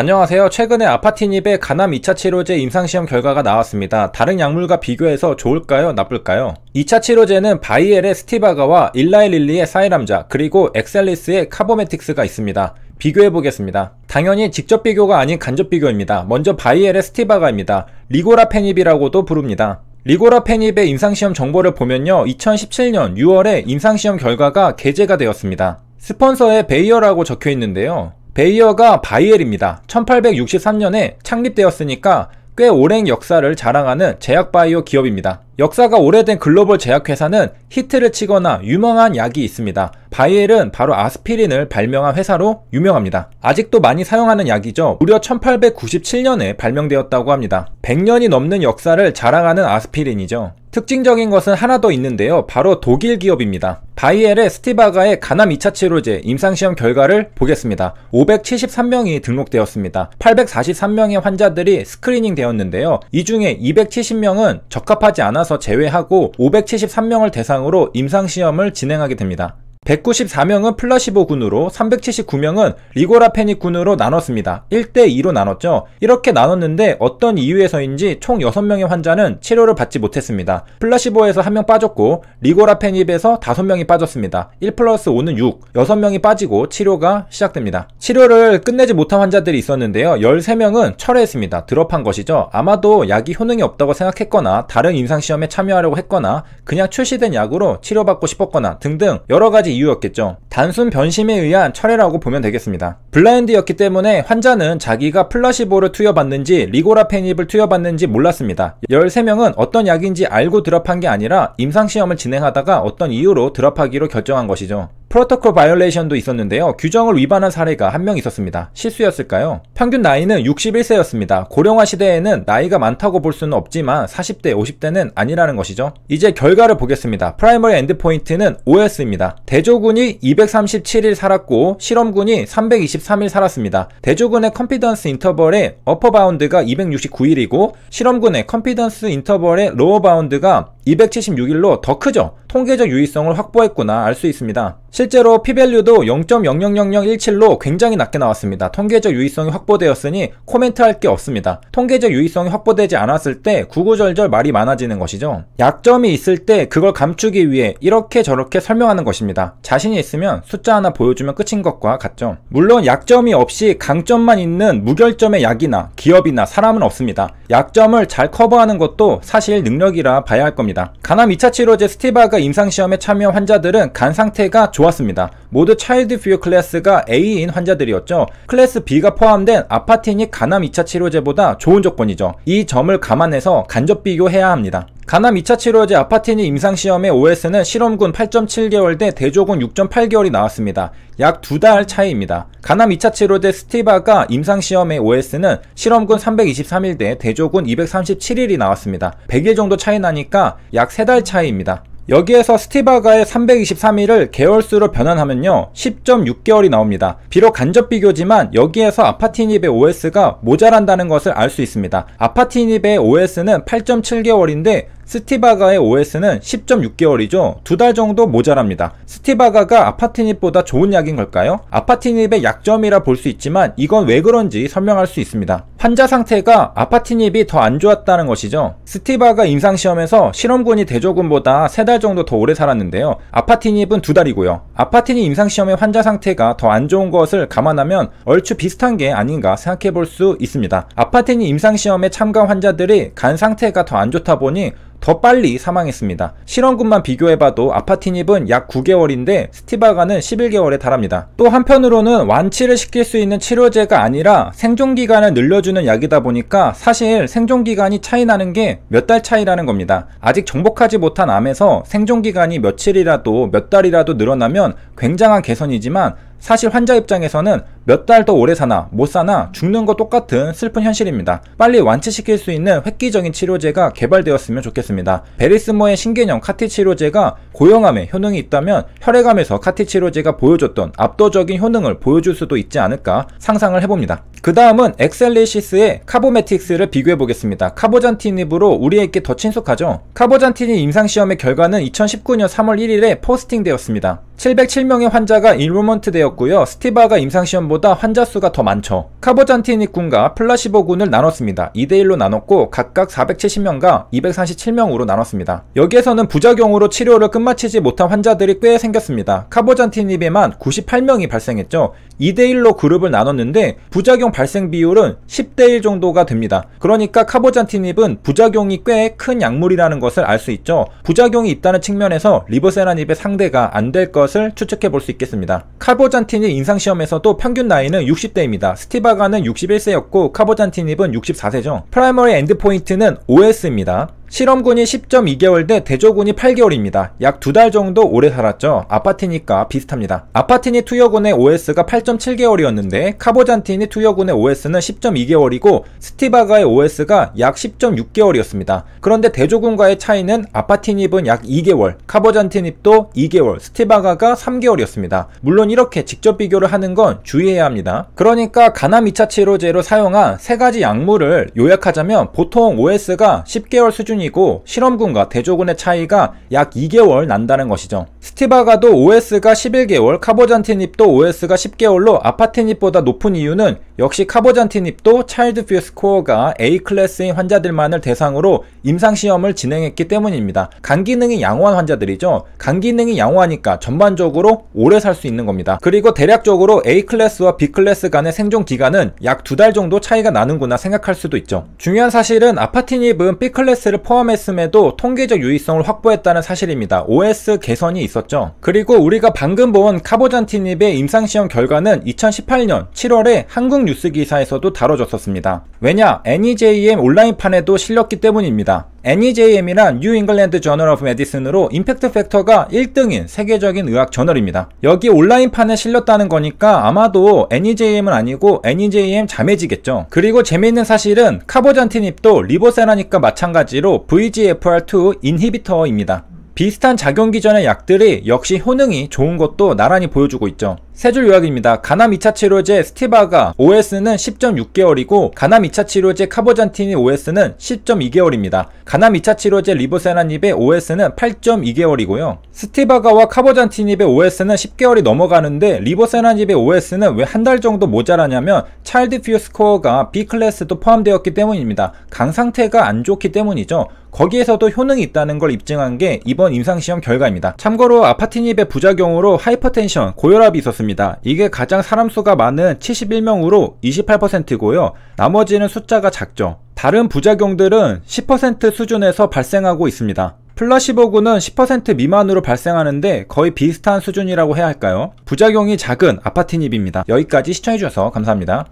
안녕하세요. 최근에 아파티닙의 간암 2차 치료제 임상시험 결과가 나왔습니다. 다른 약물과 비교해서 좋을까요? 나쁠까요? 2차 치료제는 바이엘의 스티바가와 일라이릴리의 사이람자, 그리고 엑셀리스의 카보메틱스가 있습니다. 비교해보겠습니다. 당연히 직접 비교가 아닌 간접 비교입니다. 먼저 바이엘의 스티바가입니다. 리고라페닙이라고도 부릅니다. 리고라페닙의 임상시험 정보를 보면요, 2017년 6월에 임상시험 결과가 게재가 되었습니다. 스폰서에 베이어라고 적혀 있는데요, 베이어가 바이엘입니다. 1863년에 창립되었으니까 꽤 오랜 역사를 자랑하는 제약바이오 기업입니다. 역사가 오래된 글로벌 제약회사는 히트를 치거나 유명한 약이 있습니다. 바이엘은 바로 아스피린을 발명한 회사로 유명합니다. 아직도 많이 사용하는 약이죠. 무려 1897년에 발명되었다고 합니다. 100년이 넘는 역사를 자랑하는 아스피린이죠. 특징적인 것은 하나 더 있는데요, 바로 독일 기업입니다. 바이엘의 스티바가의 간암 2차 치료제 임상시험 결과를 보겠습니다. 573명이 등록되었습니다. 843명의 환자들이 스크리닝 되었는데요, 이 중에 270명은 적합하지 않아서 제외하고 573명을 대상으로 임상시험을 진행하게 됩니다. 194명은 플라시보군으로 379명은 리고라페닙군으로 나눴습니다. 1대2로 나눴죠. 이렇게 나눴는데 어떤 이유에서인지 총 6명의 환자는 치료를 받지 못했습니다. 플라시보에서 1명 빠졌고 리고라페닙에서 5명이 빠졌습니다. 1 플러스 5는 6, 6명이 빠지고 치료가 시작됩니다. 치료를 끝내지 못한 환자들이 있었는데요, 13명은 철회했습니다. 드롭한 것이죠. 아마도 약이 효능이 없다고 생각했거나 다른 임상시험에 참여하려고 했거나 그냥 출시된 약으로 치료받고 싶었거나 등등 여러가지 이유였겠죠. 단순 변심에 의한 철회라고 보면 되겠습니다. 블라인드였기 때문에 환자는 자기가 플라시보를 투여받는지 리고라페닙을 투여받는지 몰랐습니다. 13명은 어떤 약인지 알고 드랍한 게 아니라 임상시험을 진행하다가 어떤 이유로 드랍하기로 결정한 것이죠. 프로토콜 바이올레이션도 있었는데요, 규정을 위반한 사례가 한 명 있었습니다. 실수였을까요? 평균 나이는 61세였습니다. 고령화 시대에는 나이가 많다고 볼 수는 없지만 40대, 50대는 아니라는 것이죠. 이제 결과를 보겠습니다. 프라이머리 엔드포인트는 OS입니다. 대조군이 237일 살았고 실험군이 323일 살았습니다. 대조군의 컨피던스 인터벌의 어퍼 바운드가 269일이고 실험군의 컨피던스 인터벌의 로어 바운드가 276일로 더 크죠. 통계적 유의성을 확보했구나 알 수 있습니다. 실제로 P밸류도 0.00017로 굉장히 낮게 나왔습니다. 통계적 유의성이 확보되었으니 코멘트할 게 없습니다. 통계적 유의성이 확보되지 않았을 때 구구절절 말이 많아지는 것이죠. 약점이 있을 때 그걸 감추기 위해 이렇게 저렇게 설명하는 것입니다. 자신이 있으면 숫자 하나 보여주면 끝인 것과 같죠. 물론 약점이 없이 강점만 있는 무결점의 약이나 기업이나 사람은 없습니다. 약점을 잘 커버하는 것도 사실 능력이라 봐야 할 겁니다. 간암 2차 치료제 스티바가 임상시험에 참여한 환자들은 간 상태가 좋았습니다. 모두 차일드 퓨어 클래스가 A인 환자들이었죠. 클래스 B가 포함된 아파티닙 간암 2차 치료제보다 좋은 조건이죠. 이 점을 감안해서 간접 비교해야 합니다. 간암 2차 치료제 아파티닙 임상시험의 OS는 실험군 8.7개월 대 대조군 6.8개월이 나왔습니다. 약 2달 차이입니다. 간암 2차 치료제 스티바가 임상시험의 OS는 실험군 323일 대 대조군 237일이 나왔습니다. 100일 정도 차이 나니까 약 3달 차이입니다. 여기에서 스티바가의 323일을 개월수로 변환하면요 10.6개월이 나옵니다. 비록 간접 비교지만 여기에서 아파티닙의 OS가 모자란다는 것을 알 수 있습니다. 아파티닙의 OS는 8.7개월인데 스티바가의 OS는 10.6개월이죠. 2달 정도 모자랍니다. 스티바가가 아파티닙보다 좋은 약인 걸까요? 아파티닙의 약점이라 볼 수 있지만 이건 왜 그런지 설명할 수 있습니다. 환자 상태가 아파티닙이 더 안 좋았다는 것이죠. 스티바가 임상시험에서 실험군이 대조군보다 3달 정도 더 오래 살았는데요, 아파티닙은 2달이고요. 아파티닙 임상시험의 환자 상태가 더 안 좋은 것을 감안하면 얼추 비슷한 게 아닌가 생각해 볼 수 있습니다. 아파티닙 임상시험에 참가한 환자들이 간 상태가 더 안 좋다 보니 더 빨리 사망했습니다. 실험군만 비교해봐도 아파티닙은 약 9개월인데 스티바가는 11개월에 달합니다. 또 한편으로는 완치를 시킬 수 있는 치료제가 아니라 생존기간을 늘려주는 약이다 보니까 사실 생존기간이 차이 나는 게 몇 달 차이라는 겁니다. 아직 정복하지 못한 암에서 생존기간이 며칠이라도 몇 달이라도 늘어나면 굉장한 개선이지만 사실 환자 입장에서는 몇 달 더 오래 사나 못 사나 죽는 거 똑같은 슬픈 현실입니다. 빨리 완치시킬 수 있는 획기적인 치료제가 개발되었으면 좋겠습니다. 베리스모의 신개념 카티 치료제가 고형암에 효능이 있다면 혈액암에서 카티 치료제가 보여줬던 압도적인 효능을 보여줄 수도 있지 않을까 상상을 해봅니다. 그 다음은 엑셀리시스의 카보메틱스를 비교해보겠습니다. 카보잔티닙으로 우리에게 더 친숙하죠. 카보잔티닙 임상시험의 결과는 2019년 3월 1일에 포스팅 되었습니다. 707명의 환자가 인로먼트 되었고요. 스티바가 임상시험 예상보다 환자 수가 더 많죠. 카보잔티닙군과 플라시보군을 나눴습니다. 2대1로 나눴고 각각 470명과 247명으로 나눴습니다. 여기에서는 부작용으로 치료를 끝마치지 못한 환자들이 꽤 생겼습니다. 카보잔티닙에만 98명이 발생했죠. 2대1로 그룹을 나눴는데 부작용 발생 비율은 10대1 정도가 됩니다. 그러니까 카보잔티닙은 부작용이 꽤 큰 약물이라는 것을 알 수 있죠. 부작용이 있다는 측면에서 리보세라닙의 상대가 안 될 것을 추측해 볼 수 있겠습니다. 카보잔티닙 임상시험에서도 평균 나이는 60대입니다. 스티바가는 61세였고 카보잔티닙은 64세죠. 프라이머리 엔드포인트는 OS입니다. 실험군이 10.2개월 대 대조군이 8개월입니다. 약 2달 정도 오래 살았죠. 아파티닙과 비슷합니다. 아파티닙 투여군의 OS가 8.7개월이었는데 카보잔티닙 투여군의 OS는 10.2개월이고 스티바가의 OS가 약 10.6개월이었습니다. 그런데 대조군과의 차이는 아파티닙은 약 2개월, 카보잔티닙도 2개월, 스티바가가 3개월이었습니다. 물론 이렇게 직접 비교를 하는 건 주의해야 합니다. 그러니까 간암 2차 치료제로 사용한 세 가지 약물을 요약하자면 보통 OS가 10개월 수준이 이고 실험군과 대조군의 차이가 약 2개월 난다는 것이죠. 스티바가도 OS가 11개월, 카보잔티닙도 OS가 10개월로 아파티닙보다 높은 이유는 역시 카보잔티닙도 차일드 퓨어 스코어가 A 클래스인 환자들만을 대상으로 임상시험을 진행했기 때문입니다. 간 기능이 양호한 환자들이죠. 간 기능이 양호하니까 전반적으로 오래 살 수 있는 겁니다. 그리고 대략적으로 A 클래스와 B 클래스 간의 생존 기간은 약 2달 정도 차이가 나는구나 생각할 수도 있죠. 중요한 사실은 아파티닙은 B 클래스를 포함했음에도 통계적 유의성을 확보했다는 사실입니다. OS 개선이 있었죠. 그리고 우리가 방금 본 카보잔티닙의 임상시험 결과는 2018년 7월에 한국 뉴스 기사에서도 다뤄졌었습니다. 왜냐? NEJM 온라인판에도 실렸기 때문입니다. NEJM이란 New England Journal of Medicine으로 임팩트 팩터가 1등인 세계적인 의학 저널입니다. 여기 온라인판에 실렸다는 거니까 아마도 NEJM은 아니고 NEJM 자매지겠죠. 그리고 재미있는 사실은 카보잔티닙도 리보세라닙과 마찬가지로 VEGFR2 인히비터입니다. 비슷한 작용 기전의 약들이 역시 효능이 좋은 것도 나란히 보여주고 있죠. 세 줄 요약입니다. 간암 2차 치료제 스티바가 OS는 10.6개월이고 간암 2차 치료제 카보잔티닙 OS는 10.2개월입니다. 간암 2차 치료제 리보세라닙의 OS는 8.2개월이고요. 스티바가와 카보잔티닙의 OS는 10개월이 넘어가는데 리보세라닙의 OS는 왜 한 달 정도 모자라냐면 차일드 퓨어 스코어가 B 클래스도 포함되었기 때문입니다. 강 상태가 안 좋기 때문이죠. 거기에서도 효능이 있다는 걸 입증한 게 이번 임상시험 결과입니다. 참고로 아파티닙의 부작용으로 하이퍼텐션, 고혈압이 있었습니다. 이게 가장 사람 수가 많은 71명으로 28%고요. 나머지는 숫자가 작죠. 다른 부작용들은 10% 수준에서 발생하고 있습니다. 플라시보군은 10% 미만으로 발생하는데 거의 비슷한 수준이라고 해야 할까요? 부작용이 작은 아파티닙입니다. 여기까지 시청해주셔서 감사합니다.